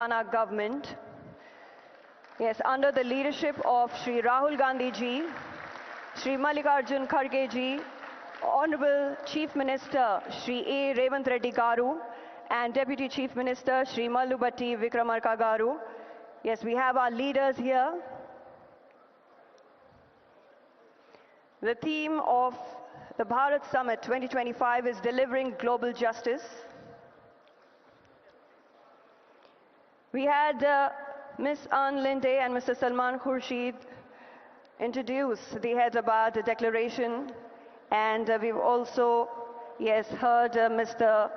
Telangana government, yes, under the leadership of Shri Rahul Gandhi ji, Shri Mallikarjun Kharge ji, Honorable Chief Minister Shri Cmrevanthreddy garu, and Deputy Chief Minister Shri Mallubatti Vikramarka garu. Yes, we have our leaders here. The theme of the Bharath Summit 2025 is delivering global justice. We had Ms. Ann Linde and Mr. Salman Khurshid introduce the Hyderabad Declaration, and we've also, yes, heard Mr.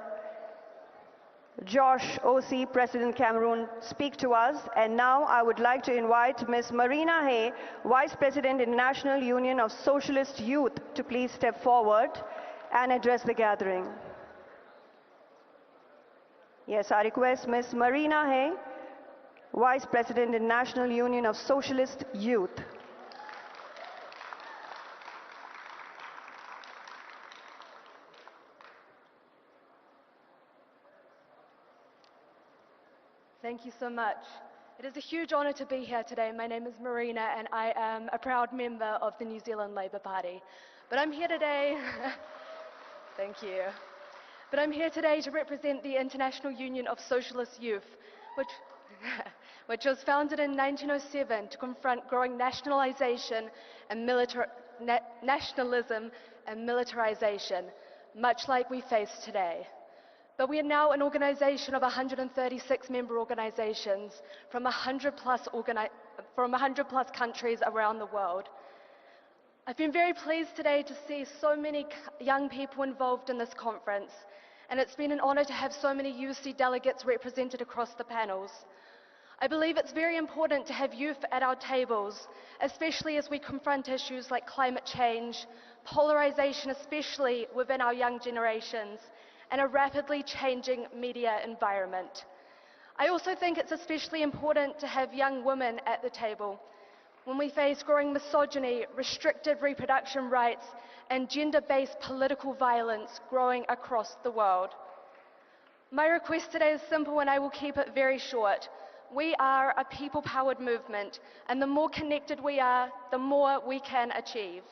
Josh O.C., President Cameroon, speak to us. And now I would like to invite Ms. Marina Hay, Vice President, International Union of Socialist Youth, to please step forward and address the gathering. Yes, I request Ms. Marina Hay, Vice President, International Union of Socialist Youth. Thank you so much. It is a huge honour to be here today. My name is Marina and I am a proud member of the New Zealand Labour Party. But I'm here today, thank you. But I'm here today to represent the International Union of Socialist Youth, which was founded in 1907 to confront growing nationalisation and nationalism and militarisation, much like we face today. But we are now an organisation of 136 member organisations from 100 plus countries around the world. I've been very pleased today to see so many young people involved in this conference, and it's been an honour to have so many UC delegates represented across the panels. I believe it's very important to have youth at our tables, especially as we confront issues like climate change, polarisation, especially within our young generations, and a rapidly changing media environment. I also think it's especially important to have young women at the table when we face growing misogyny, restricted reproduction rights, and gender-based political violence growing across the world. My request today is simple and I will keep it very short. We are a people-powered movement, and the more connected we are, the more we can achieve.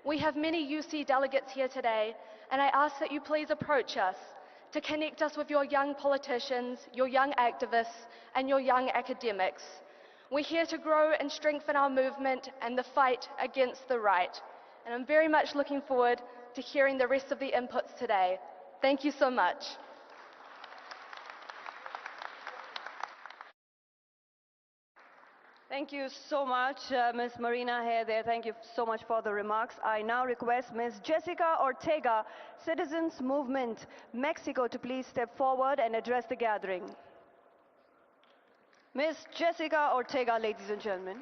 We have many UC delegates here today, and I ask that you please approach us to connect us with your young politicians, your young activists, and your young academics. We're here to grow and strengthen our movement and the fight against the right. And I'm very much looking forward to hearing the rest of the inputs today. Thank you so much. Thank you so much, Ms. Marina Hay there. Thank you so much for the remarks. I now request Ms. Jessica Ortega, Citizens Movement, Mexico, to please step forward and address the gathering. Ms. Jessica Ortega, ladies and gentlemen.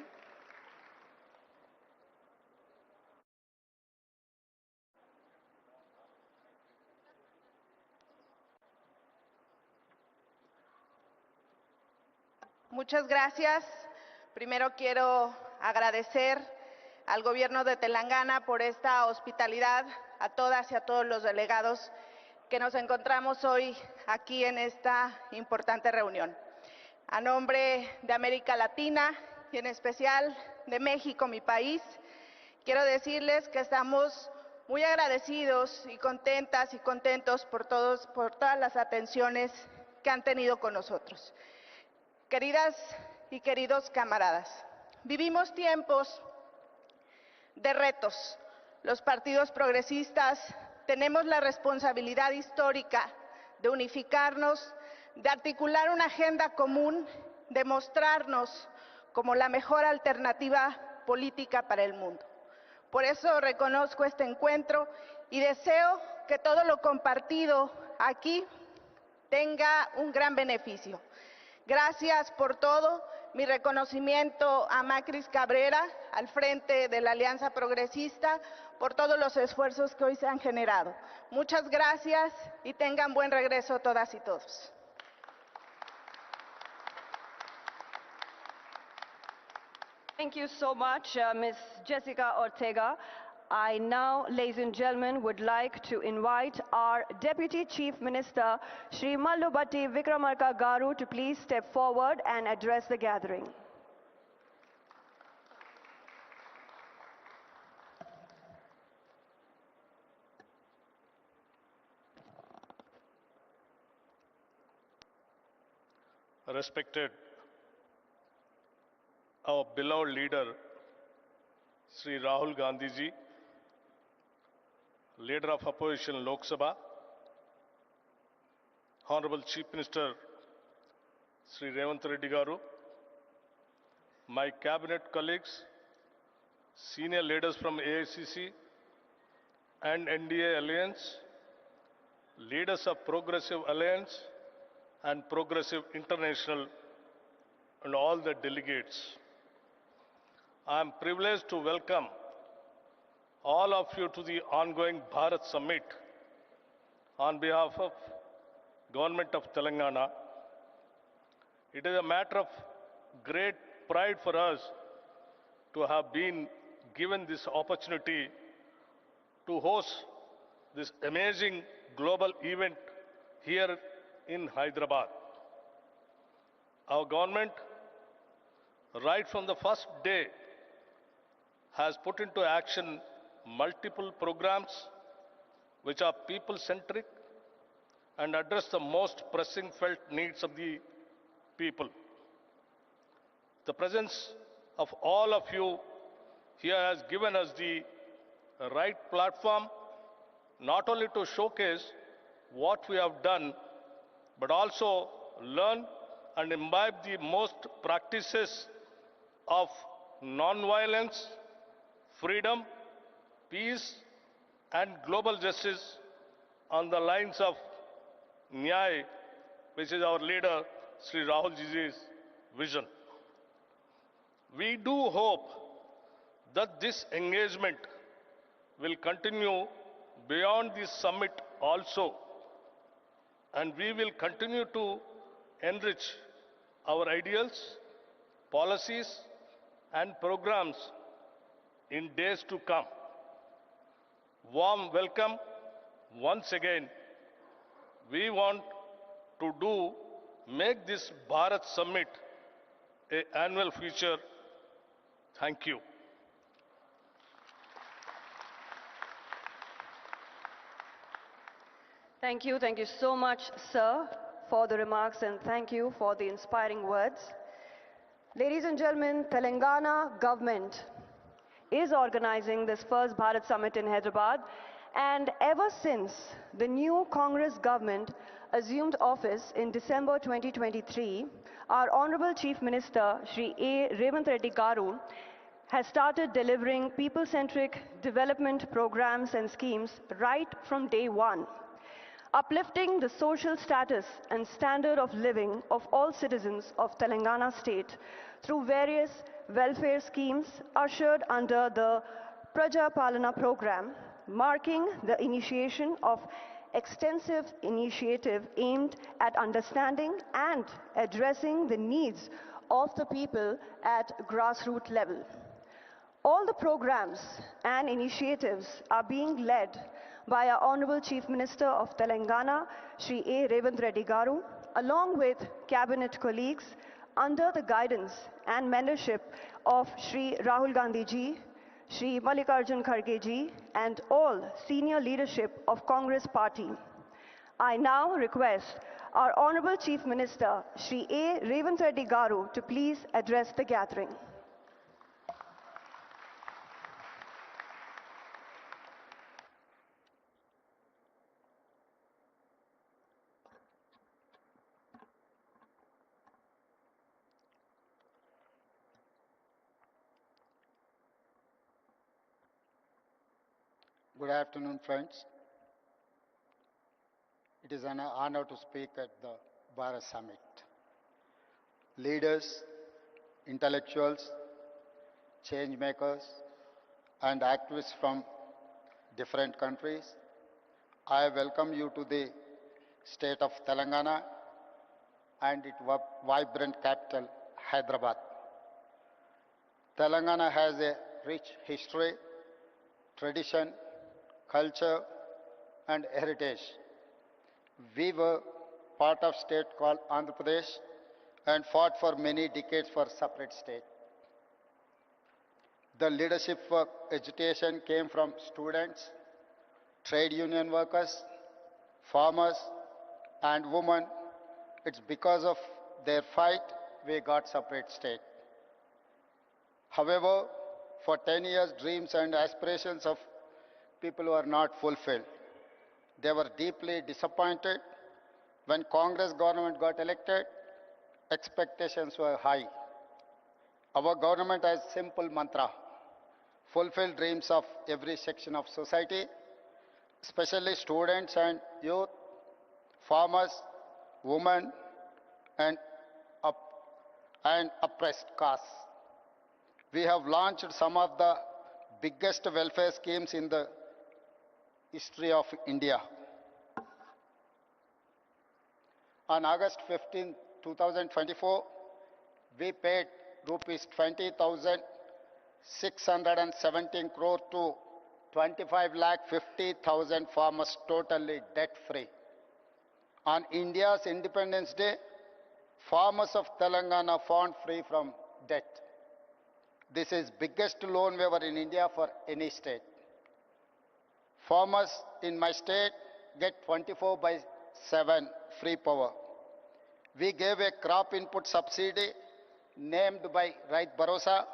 Muchas gracias. Primero quiero agradecer al Gobierno de Telangana por esta hospitalidad, a todas y a todos los delegados que nos encontramos hoy aquí en esta importante reunión. A nombre de América Latina y en especial de México, mi país, quiero decirles que estamos muy agradecidos y contentas y contentos por todas las atenciones que han tenido con nosotros. Queridas y queridos camaradas, vivimos tiempos de retos. Los partidos progresistas tenemos la responsabilidad histórica de unificarnos, de articular una agenda común, de mostrarnos como la mejor alternativa política para el mundo. Por eso reconozco este encuentro y deseo que todo lo compartido aquí tenga un gran beneficio. Gracias por todo. Mi reconocimiento a Macris Cabrera, al frente de la Alianza Progresista, por todos los esfuerzos que hoy se han generado. Muchas gracias y tengan buen regreso todas y todos. Thank you so much, Ms. Jessica Ortega. I now, ladies and gentlemen, would like to invite our Deputy Chief Minister, Shri Mallubatti Vikramarka Garu, to please step forward and address the gathering. Respected our beloved leader, Sri Rahul Gandhi ji, leader of opposition Lok Sabha, Honorable Chief Minister Sri Cmrevanthreddy Garu, my cabinet colleagues, senior leaders from AICC and NDA Alliance, leaders of Progressive Alliance and Progressive International, and all the delegates. I am privileged to welcome all of you to the ongoing Bharath Summit on behalf of Government of Telangana. It is a matter of great pride for us to have been given this opportunity to host this amazing global event here in Hyderabad. Our government, right from the first day, has put into action multiple programs which are people-centric and address the most pressing felt needs of the people. The presence of all of you here has given us the right platform not only to showcase what we have done, but also learn and imbibe the most practices of non-violence, freedom, peace, and global justice on the lines of Nyay, which is our leader, Sri Rahul Ji's vision. We do hope that this engagement will continue beyond this summit also, and we will continue to enrich our ideals, policies, and programs in days to come. Warm welcome once again. We want to make this Bharath Summit an annual feature. Thank you. Thank you so much, sir, for the remarks, and thank you for the inspiring words. Ladies and gentlemen, Telangana government is organizing this first Bharat Summit in Hyderabad, and ever since the new Congress government assumed office in December 2023, our Honorable Chief Minister, Shri Cmrevanthreddy Garu, has started delivering people-centric development programs and schemes right from day one, uplifting the social status and standard of living of all citizens of Telangana State through various welfare schemes ushered under the Praja Palana program, marking the initiation of extensive initiative aimed at understanding and addressing the needs of the people at grassroots level. All the programs and initiatives are being led by our Honorable Chief Minister of Telangana, Shri Cmrevanthreddy Garu, along with cabinet colleagues under the guidance and mentorship of Shri Rahul Gandhi ji, Shri Mallikarjun Kharge ji, and all senior leadership of Congress Party. I now request our Honorable Chief Minister, Shri Cmrevanthreddy Garu, to please address the gathering. Good afternoon, friends. It is an honor to speak at the Bharath Summit. Leaders, intellectuals, change makers, and activists from different countries, I welcome you to the state of Telangana and its vibrant capital, Hyderabad. Telangana has a rich history, tradition, culture, and heritage. We were part of state called Andhra Pradesh and fought for many decades for separate state. The leadership for education came from students, trade union workers, farmers, and women. It's because of their fight we got separate state. However, for 10 years, dreams and aspirations of people were not fulfilled. They were deeply disappointed. When Congress government got elected, expectations were high. Our government has simple mantra: fulfill dreams of every section of society, especially students and youth, farmers, women, and, and oppressed castes. We have launched some of the biggest welfare schemes in the history of India. On August 15, 2024, we paid rupees 20,617 crore to 25,50,000 farmers totally debt-free. On India's Independence Day, farmers of Telangana found free from debt. This is biggest loan waiver in India for any state. Farmers in my state get 24/7 free power. We gave a crop input subsidy named by Right Bharosa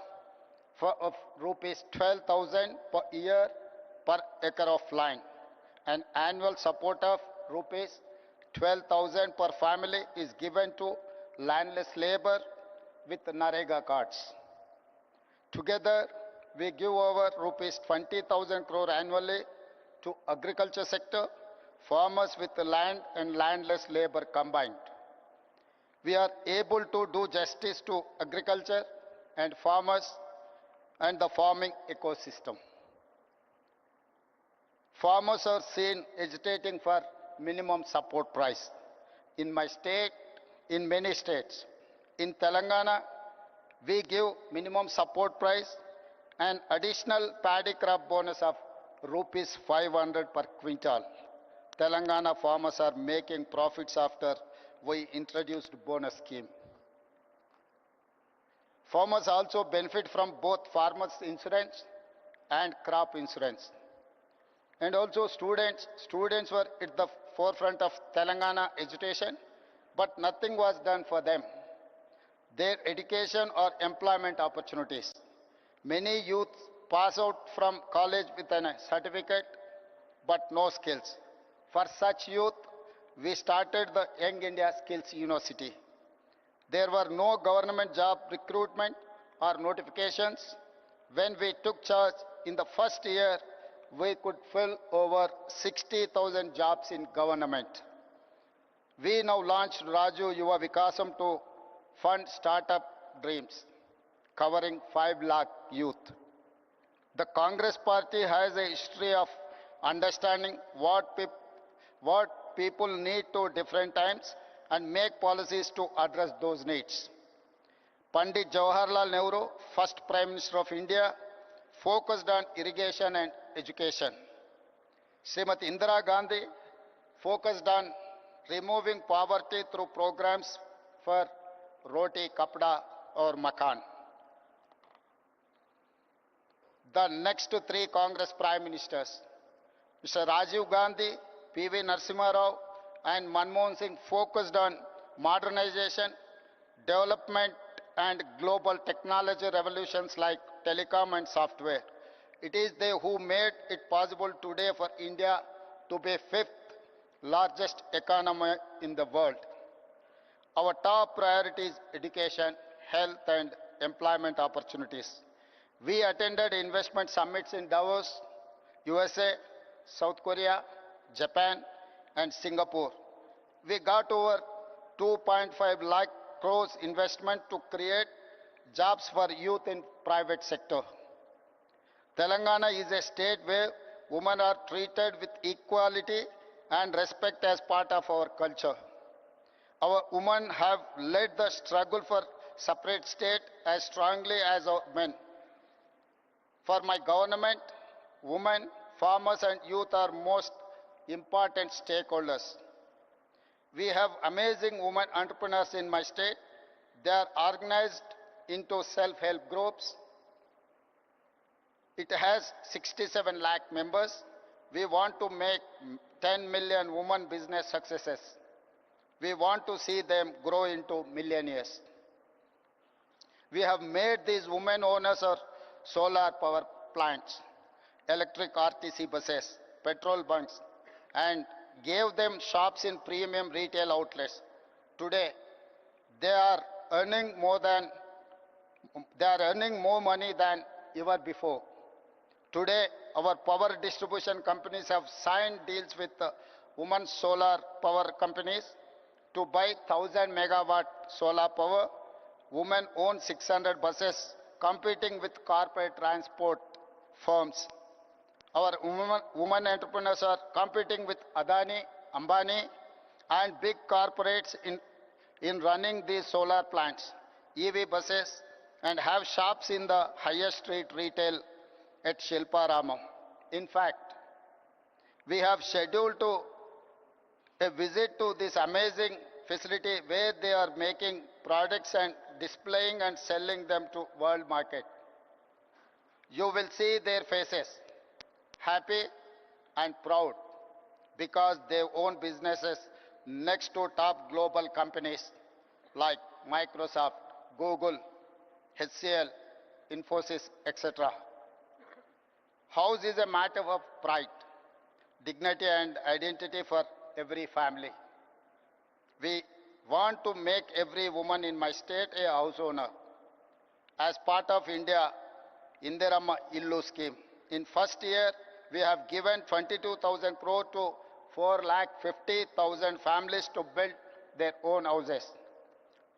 of rupees 12,000 per year per acre of land. An annual support of rupees 12,000 per family is given to landless labor with Narega cards. Together, we give over rupees 20,000 crore annually to agriculture sector, farmers with land and landless labor combined. We are able to do justice to agriculture and farmers and the farming ecosystem. Farmers are seen agitating for minimum support price. In my state, in many states, in Telangana, we give minimum support price and additional paddy crop bonus of rupees 500 per quintal. Telangana farmers are making profits after we introduced bonus scheme. Farmers also benefit from both farmers insurance and crop insurance. And also students were at the forefront of Telangana education, but nothing was done for them. Their education or employment opportunities. Many youth pass out from college with a certificate, but no skills. For such youth, we started the Young India Skills University. There were no government job recruitment or notifications. When we took charge in the first year, we could fill over 60,000 jobs in government. We now launched Raju Yuva Vikasam to fund startup dreams, covering 5 lakh youth. The Congress party has a history of understanding what people need to different times and make policies to address those needs. Pandit Jawaharlal Nehru, first Prime Minister of India, focused on irrigation and education. Srimati Indira Gandhi focused on removing poverty through programs for roti, kapda or makan. The next 3 Congress Prime Ministers, Mr. Rajiv Gandhi, P.V. Narasimha Rao and Manmohan Singh focused on modernization, development and global technology revolutions like telecom and software. It is they who made it possible today for India to be 5th largest economy in the world. Our top priority is education, health and employment opportunities. We attended investment summits in Davos, USA, South Korea, Japan and Singapore. We got over 2.5 lakh crores investment to create jobs for youth in private sector. Telangana is a state where women are treated with equality and respect as part of our culture. Our women have led the struggle for separate state as strongly as our men. For my government, women, farmers and youth are most important stakeholders. We have amazing women entrepreneurs in my state. They are organized into self-help groups. It has 67 lakh members. We want to make 10 million women business successes. We want to see them grow into millionaires. We have made these women owners of solar power plants, electric RTC buses, petrol bunks, and gave them shops in premium retail outlets. Today, they are earning more money than ever before. Today, our power distribution companies have signed deals with women solar power companies to buy 1,000 megawatt solar power. Women own 600 buses competing with corporate transport firms. Our women entrepreneurs are competing with Adani, Ambani and big corporates in running these solar plants, EV buses, and have shops in the highest street retail at Shilparamam. In fact, we have scheduled a visit to this amazing facility where they are making products and displaying and selling them to world market. You will see their faces, happy and proud, because they own businesses next to top global companies like Microsoft, Google, HCL, Infosys, etc. House is a matter of pride, dignity and identity for every family. We want to make every woman in my state a house owner. As part of India Indirama Illu scheme, in first year we have given 22,000 crore to 4,50,000 families to build their own houses.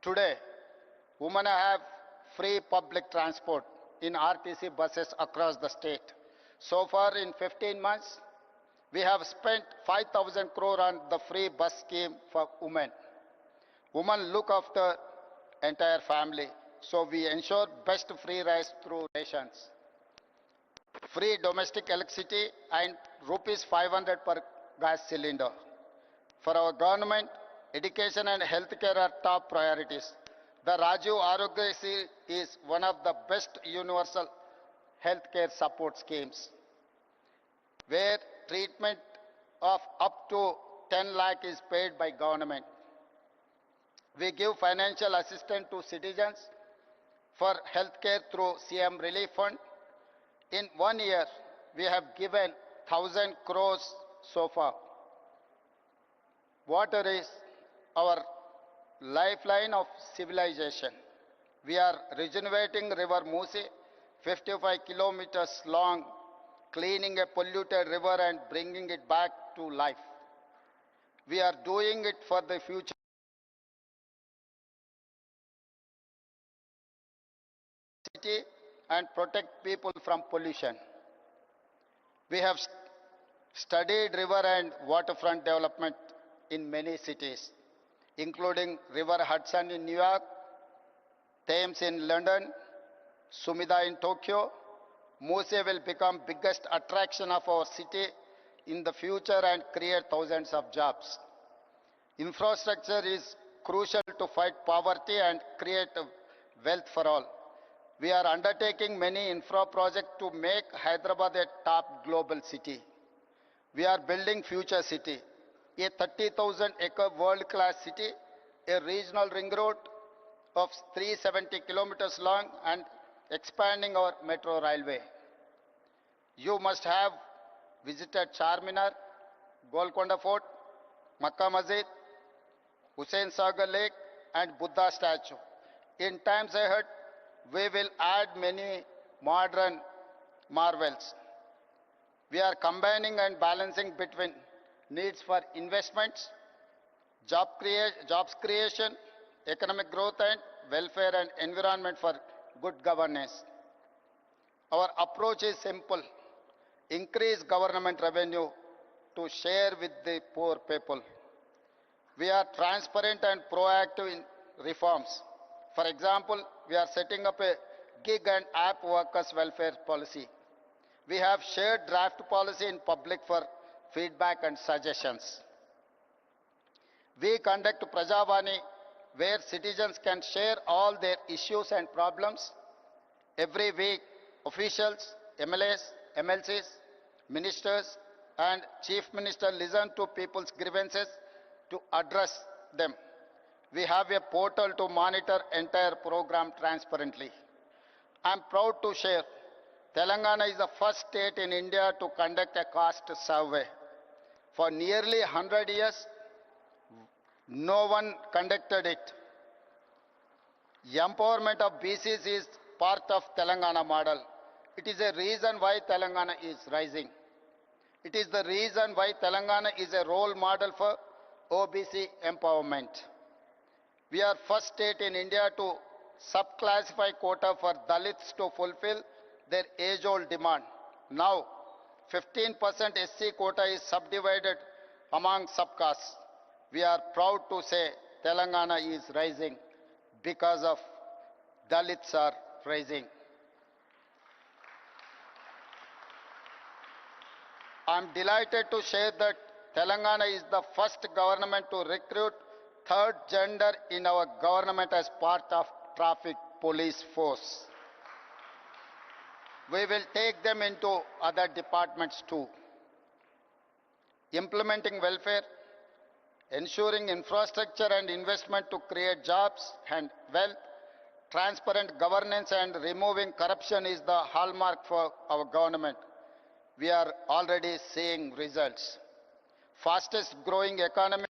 Today, women have free public transport in RTC buses across the state. So far in 15 months, we have spent 5,000 crore on the free bus scheme for women. Women look after entire family, so we ensure best free rides through rations. Free domestic electricity and rupees 500 per gas cylinder. For our government, education and healthcare are top priorities. The Rajiv Arogyasri is one of the best universal healthcare support schemes, where treatment of up to 10 lakh is paid by government. We give financial assistance to citizens for healthcare through CM Relief Fund. In 1 year, we have given 1,000 crores so far. Water is our lifeline of civilization. We are regenerating River Musi, 55 kilometers long, cleaning a polluted river and bringing it back to life. We are doing it for the future city and protect people from pollution. We have studied river and waterfront development in many cities, including River Hudson in New York, Thames in London, Sumida in Tokyo. Muse will become biggest attraction of our city in the future and create thousands of jobs. Infrastructure is crucial to fight poverty and create wealth for all. We are undertaking many infra projects to make Hyderabad a top global city. We are building future city, a 30,000 acre world-class city, a regional ring road of 370 kilometers long and expanding our metro railway. You must have visited Charminar, Golconda Fort, Makkah Masjid, Hussain Sagar Lake and Buddha statue. In times ahead, we will add many modern marvels. We are combining and balancing between needs for investments, jobs creation, economic growth and welfare and environment for good governance. Our approach is simple: increase government revenue to share with the poor people. We are transparent and proactive in reforms. For example, we are setting up a gig and app workers welfare policy. We have shared draft policy in public for feedback and suggestions. We conduct Prajavani, where citizens can share all their issues and problems. Every week, officials, MLAs, MLCs, ministers, and Chief Minister listen to people's grievances to address them. We have a portal to monitor entire program transparently. I am proud to share Telangana is the first state in India to conduct a caste survey. For nearly 100 years, no one conducted it. Empowerment of BCs is part of Telangana model. It is a reason why Telangana is rising. It is the reason why Telangana is a role model for OBC empowerment. We are first state in India to subclassify quota for Dalits to fulfill their age-old demand. Now, 15% SC quota is subdivided among subcastes. We are proud to say Telangana is rising because of Dalits are rising. I am delighted to share that Telangana is the first government to recruit third gender in our government as part of traffic police force. We will take them into other departments too. Implementing welfare, ensuring infrastructure and investment to create jobs and wealth, transparent governance and removing corruption is the hallmark for our government. We are already seeing results. Fastest growing economy,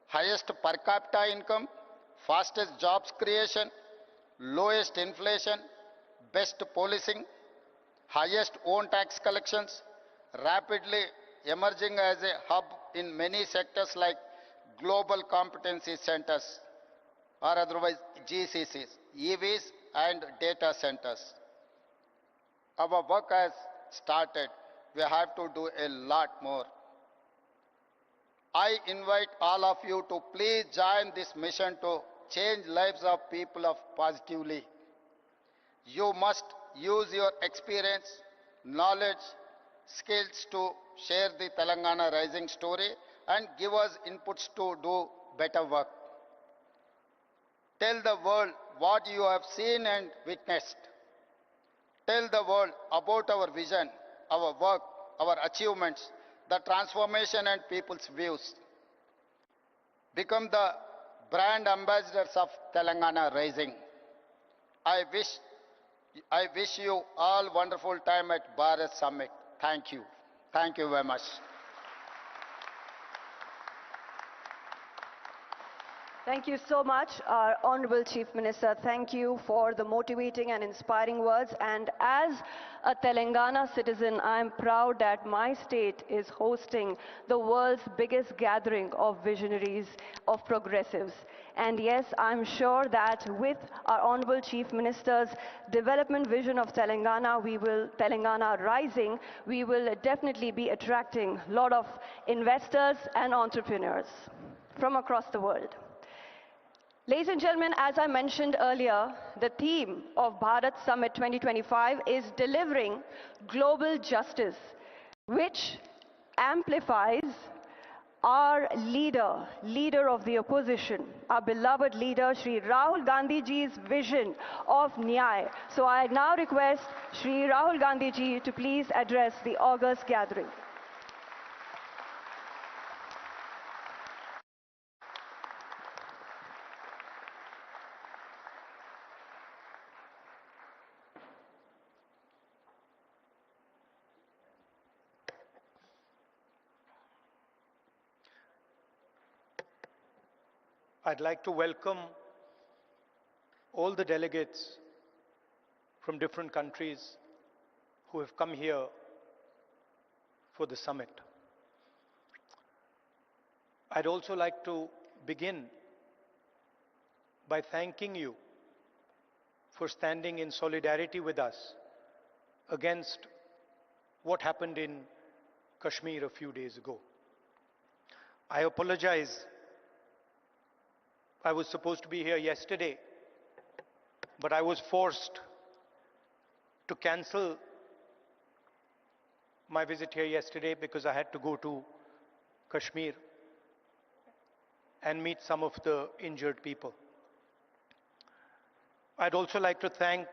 highest per capita income, fastest jobs creation, lowest inflation, best policing, highest own tax collections, rapidly emerging as a hub in many sectors like global competency centers or otherwise GCCs, EVs and data centers. Our work has started. We have to do a lot more. I invite all of you to please join this mission to change lives of people of positively. You must use your experience, knowledge, skills to share the Telangana rising story and give us inputs to do better work. Tell the world what you have seen and witnessed. Tell the world about our vision, our work, our achievements, the transformation and people's views. Become the brand ambassadors of Telangana Rising. I wish you all wonderful time at Bharath Summit. Thank you. Thank you very much. Thank you so much, our Honorable Chief Minister. Thank you for the motivating and inspiring words. And as a Telangana citizen, I am proud that my state is hosting the world's biggest gathering of visionaries, of progressives. And yes, I'm sure that with our Honorable Chief Minister's development vision of Telangana, Telangana rising, we will definitely be attracting a lot of investors and entrepreneurs from across the world. Ladies and gentlemen, as I mentioned earlier, the theme of Bharath Summit 2025 is delivering global justice, which amplifies our leader of the opposition, our beloved leader, Shri Rahul Gandhi ji's vision of Nyay. So I now request Shri Rahul Gandhi ji to please address the August gathering. I'd like to welcome all the delegates from different countries who have come here for the summit. I'd also like to begin by thanking you for standing in solidarity with us against what happened in Kashmir a few days ago. I apologize. I was supposed to be here yesterday, but I was forced to cancel my visit here yesterday because I had to go to Kashmir and meet some of the injured people. I'd also like to thank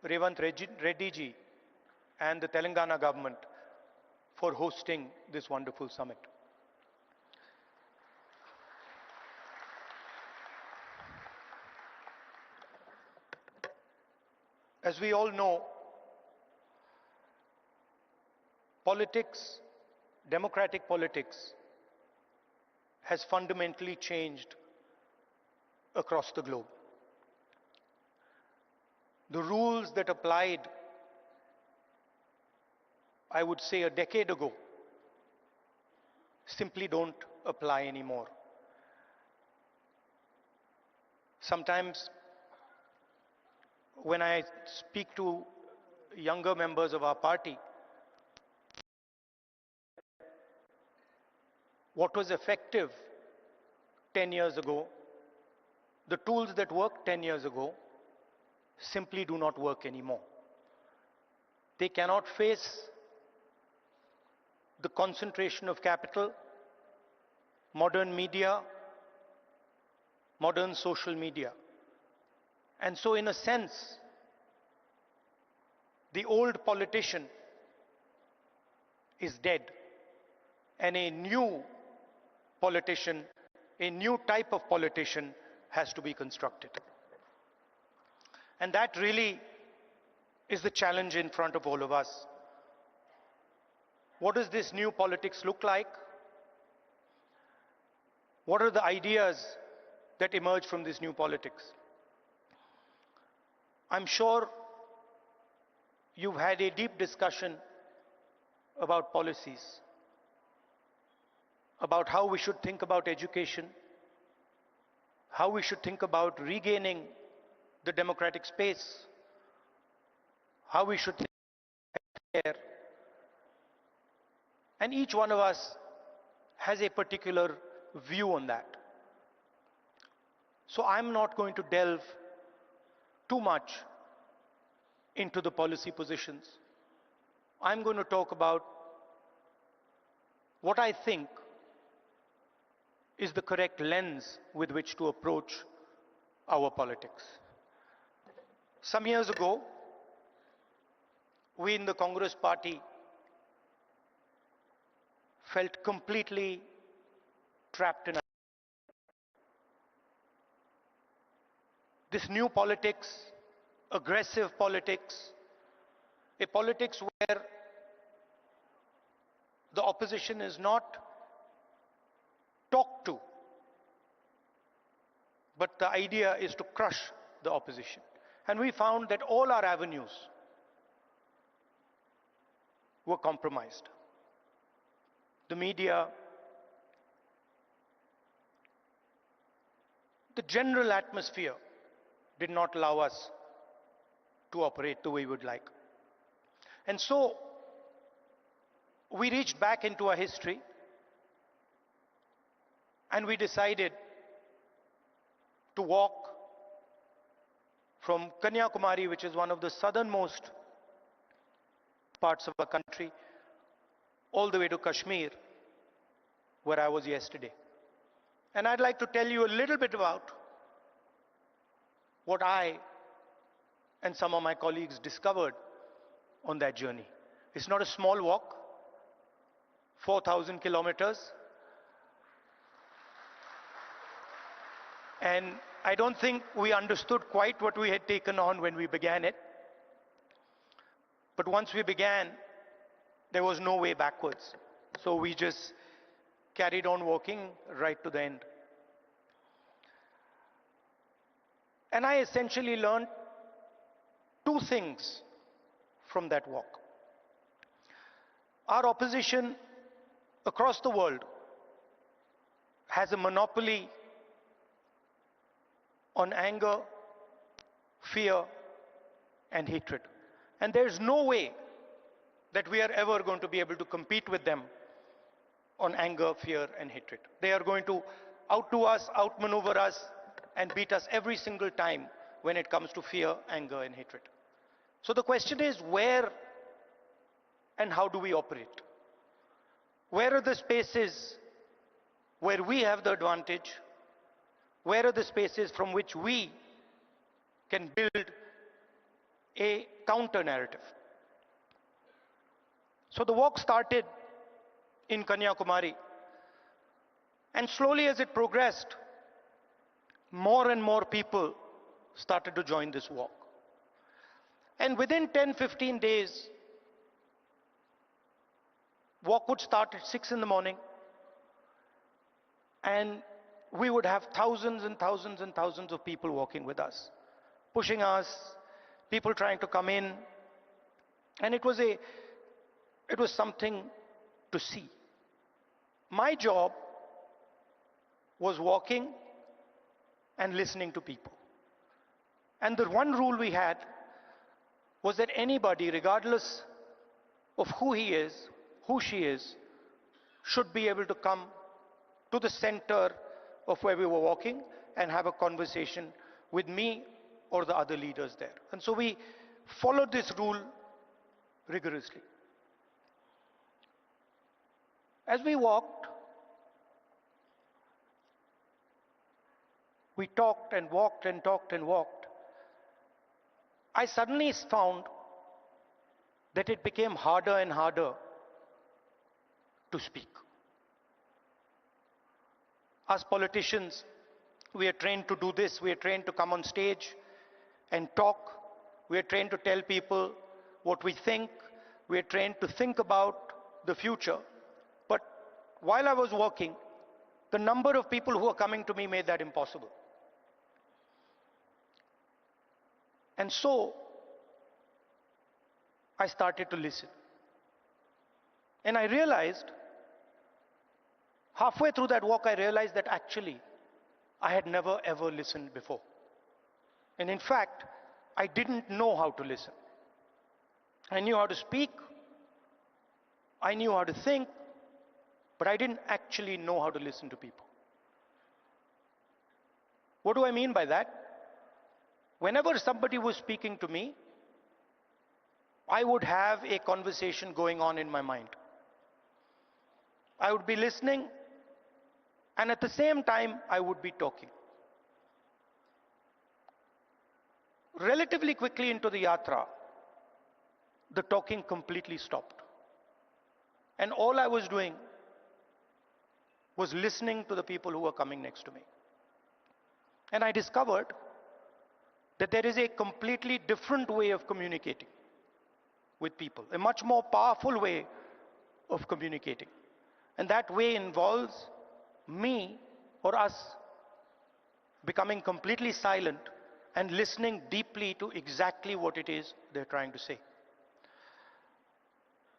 Reddy ji and the Telangana government for hosting this wonderful summit. As we all know, politics, democratic politics, has fundamentally changed across the globe. The rules that applied, I would say, a decade ago, simply don't apply anymore. Sometimes, when I speak to younger members of our party, what was effective 10 years ago, the tools that worked 10 years ago, simply do not work anymore. They cannot face the concentration of capital, modern media, modern social media. And so, in a sense, the old politician is dead, and a new politician, a new type of politician has to be constructed. And that really is the challenge in front of all of us. What does this new politics look like? What are the ideas that emerge from this new politics? I'm sure you've had a deep discussion about policies, about how we should think about education, how we should think about regaining the democratic space, how we should think about healthcare. And each one of us has a particular view on that. So I'm not going to delve too much into the policy positions. I'm going to talk about what I think is the correct lens with which to approach our politics. Some years ago, we in the Congress party felt completely trapped in this new politics, aggressive politics, a politics where the opposition is not talked to, but the idea is to crush the opposition. And we found that all our avenues were compromised. The media, the general atmosphere did not allow us to operate the way we would like. And so, we reached back into our history and we decided to walk from Kanyakumari, which is one of the southernmost parts of our country, all the way to Kashmir, where I was yesterday. And I'd like to tell you a little bit about what I and some of my colleagues discovered on that journey. It's not a small walk, 4,000 kilometers. And I don't think we understood quite what we had taken on when we began it. But once we began, there was no way backwards. So we just carried on walking right to the end. And I essentially learned two things from that walk. Our opposition across the world has a monopoly on anger, fear, and hatred. And there's no way that we are ever going to be able to compete with them on anger, fear, and hatred. They are going to outdo us, outmaneuver us, and beat us every single time when it comes to fear, anger, and hatred. So the question is, where and how do we operate? Where are the spaces where we have the advantage? Where are the spaces from which we can build a counter narrative? So the walk started in Kanyakumari, and slowly as it progressed, more and more people started to join this walk. And within 10-15 days, walk would start at 6 in the morning, and we would have thousands and thousands and thousands of people walking with us, pushing us, people trying to come in, and it was something to see. My job was walking and listening to people. And the one rule we had was that anybody, regardless of who he is, who she is, should be able to come to the center of where we were walking and have a conversation with me or the other leaders there. And so we followed this rule rigorously. As we walked, we talked and walked and talked and walked. I suddenly found that it became harder and harder to speak. As politicians, we are trained to do this. We are trained to come on stage and talk. We are trained to tell people what we think. We are trained to think about the future. But while I was walking, the number of people who were coming to me made that impossible. And so I started to listen. And I realized, halfway through that walk, I realized that actually I had never ever listened before. And in fact, I didn't know how to listen. I knew how to speak, I knew how to think, but I didn't actually know how to listen to people. What do I mean by that? Whenever somebody was speaking to me, I would have a conversation going on in my mind. I would be listening, and at the same time, I would be talking. Relatively quickly into the yatra, the talking completely stopped. And all I was doing was listening to the people who were coming next to me. And I discovered that there is a completely different way of communicating with people, a much more powerful way of communicating. And that way involves me or us becoming completely silent and listening deeply to exactly what it is they're trying to say.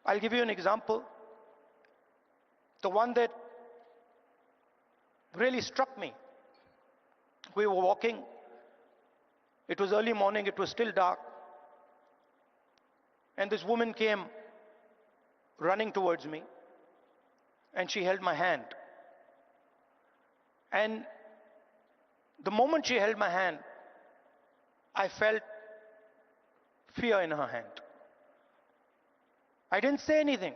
I'll give you an example. The one that really struck me. We were walking. It was early morning, it was still dark. And this woman came running towards me, and she held my hand. And the moment she held my hand, I felt fear in her hand. I didn't say anything.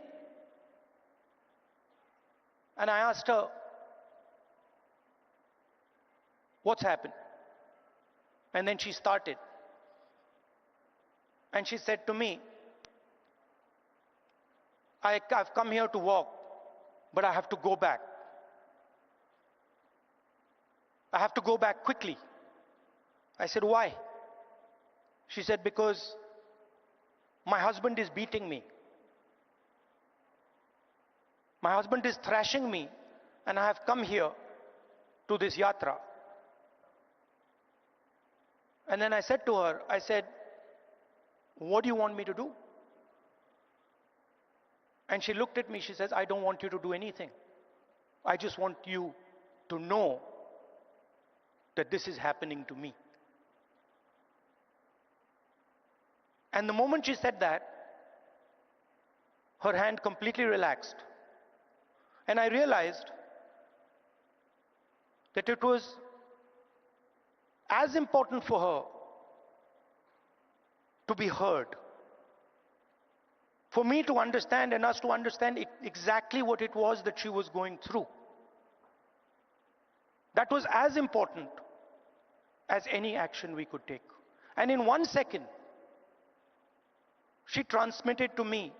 And I asked her, "What's happened?" And then she started. And she said to me, I've come here to walk, but I have to go back. I have to go back quickly. I said, "Why?" She said, "Because my husband is beating me. My husband is thrashing me, and I have come here to this yatra." And then I said to her, I said, "What do you want me to do?" And she looked at me, she says, "I don't want you to do anything. I just want you to know that this is happening to me." And the moment she said that, her hand completely relaxed. And I realized that it was as important for her to be heard for me to understand and us to understand exactly what it was that she was going through. That was as important as any action we could take. And in 1 second, she transmitted to me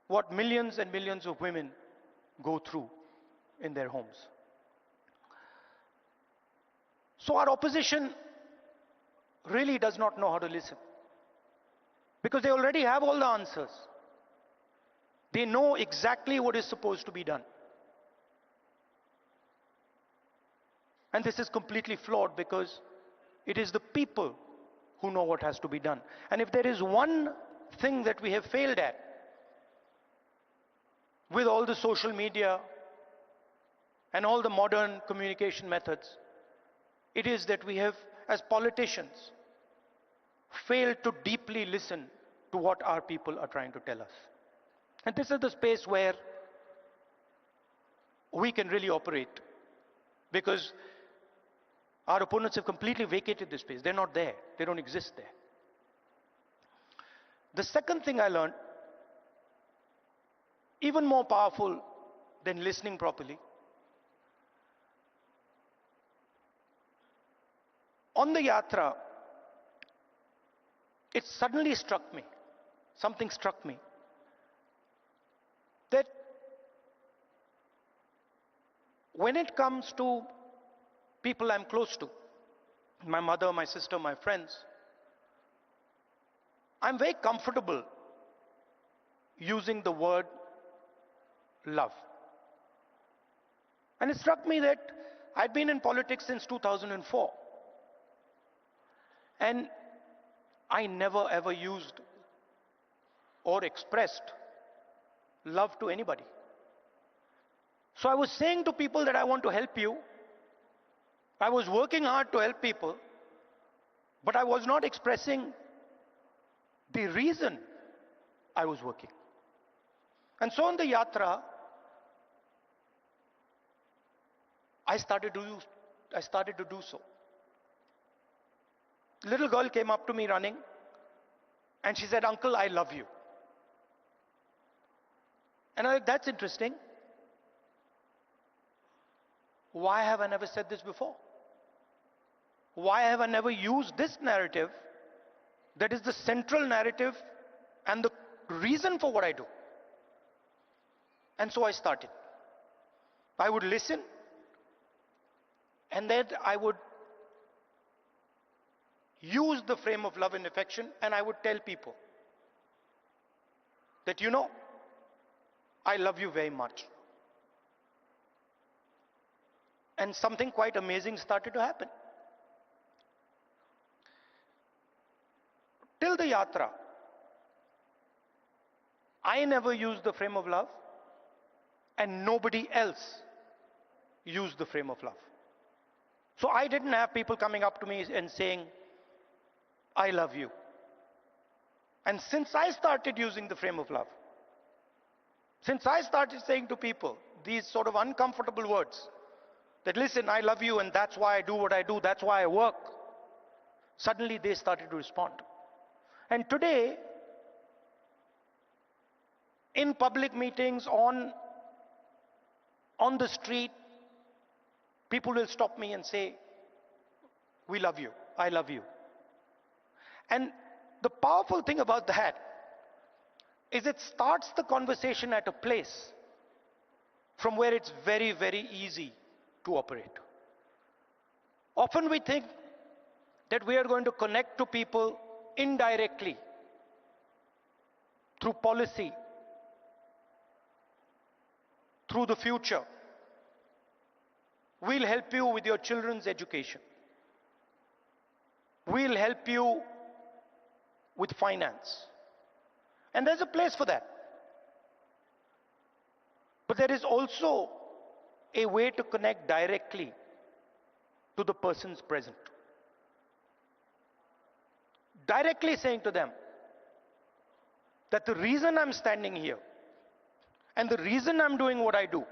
what millions and millions of women go through in their homes. So our opposition really does not know how to listen, because they already have all the answers. They know exactly what is supposed to be done. And this is completely flawed, because it is the people who know what has to be done. And if there is one thing that we have failed at with all the social media and all the modern communication methods, it is that we have, as politicians, failed to deeply listen to what our people are trying to tell us. And this is the space where we can really operate, because our opponents have completely vacated this space. They're not there. They don't exist there. The second thing I learned, even more powerful than listening properly, on the yatra, it suddenly struck me, something struck me, that when it comes to people I'm close to, my mother, my sister, my friends, I'm very comfortable using the word love. And it struck me that I'd been in politics since 2004. And I never ever used or expressed love to anybody. So I was saying to people that I want to help you. I was working hard to help people, but I was not expressing the reason I was working. And so on the yatra, I started to do so. Little girl came up to me running, and she said, "Uncle, I love you." And I'm like, that's interesting. Why have I never said this before? Why have I never used this narrative that is the central narrative and the reason for what I do? And so I started. I would listen, and then I would use the frame of love and affection, and I would tell people that, you know, I love you very much. And something quite amazing started to happen. Till the yatra, I never used the frame of love, and nobody else used the frame of love. So I didn't have people coming up to me and saying, "I love you." And since I started using the frame of love, since I started saying to people these sort of uncomfortable words, that listen, I love you and that's why I do what I do, that's why I work, suddenly they started to respond. And today, in public meetings, on the street, people will stop me and say, "We love you, I love you." And the powerful thing about that is it starts the conversation at a place from where it's very, very easy to operate. Often we think that we are going to connect to people indirectly through policy, through the future. We'll help you with your children's education. We'll help you with finance. And there's a place for that. But there is also a way to connect directly to the persons present. Directly saying to them that the reason I'm standing here and the reason I'm doing what I do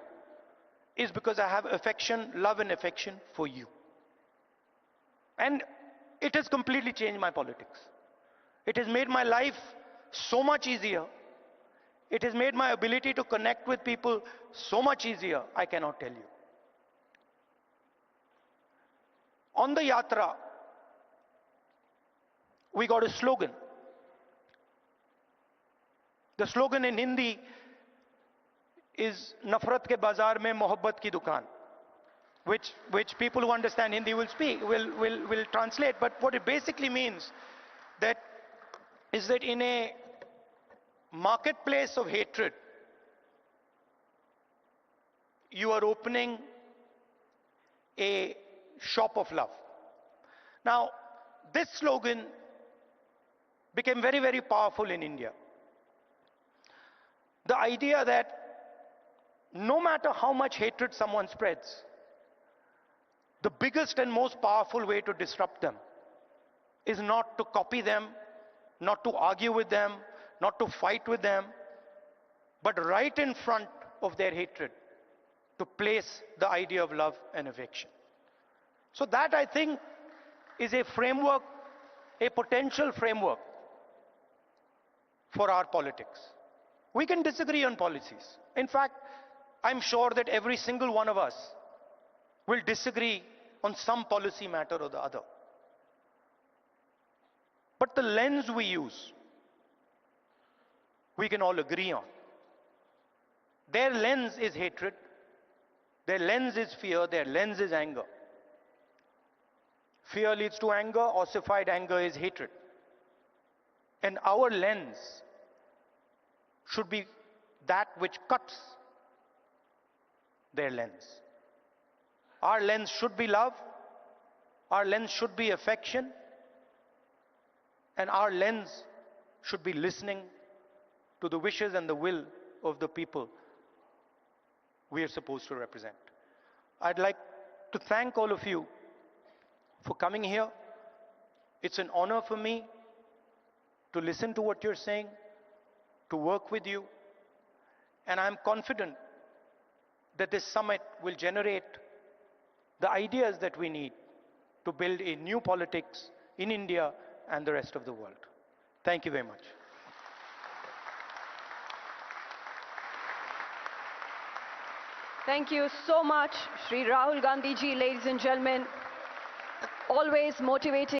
is because I have affection, love and affection for you. And it has completely changed my politics. It has made my life so much easier. It has made my ability to connect with people so much easier, I cannot tell you. On the yatra, we got a slogan. The slogan in Hindi is Nafrat ke bazaar mein mohabbat ki dukaan, which people who understand Hindi will translate. But what it basically means is that in a marketplace of hatred, you are opening a shop of love. Now, this slogan became very, very powerful in India. The idea that no matter how much hatred someone spreads, the biggest and most powerful way to disrupt them is not to copy them, not to argue with them, not to fight with them, but right in front of their hatred, to place the idea of love and affection. So that, I think, is a framework, a potential framework for our politics. We can disagree on policies. In fact, I'm sure that every single one of us will disagree on some policy matter or the other. But the lens we use, we can all agree on. Their lens is hatred, their lens is fear, their lens is anger. Fear leads to anger, ossified anger is hatred. And our lens should be that which cuts their lens. Our lens should be love, our lens should be affection, and our lens should be listening to the wishes and the will of the people we are supposed to represent. I'd like to thank all of you for coming here. It's an honor for me to listen to what you're saying, to work with you, and I'm confident that this summit will generate the ideas that we need to build a new politics in India and the rest of the world. Thank you very much. Thank you so much, Shri Rahul Gandhi ji, ladies and gentlemen. Always motivating.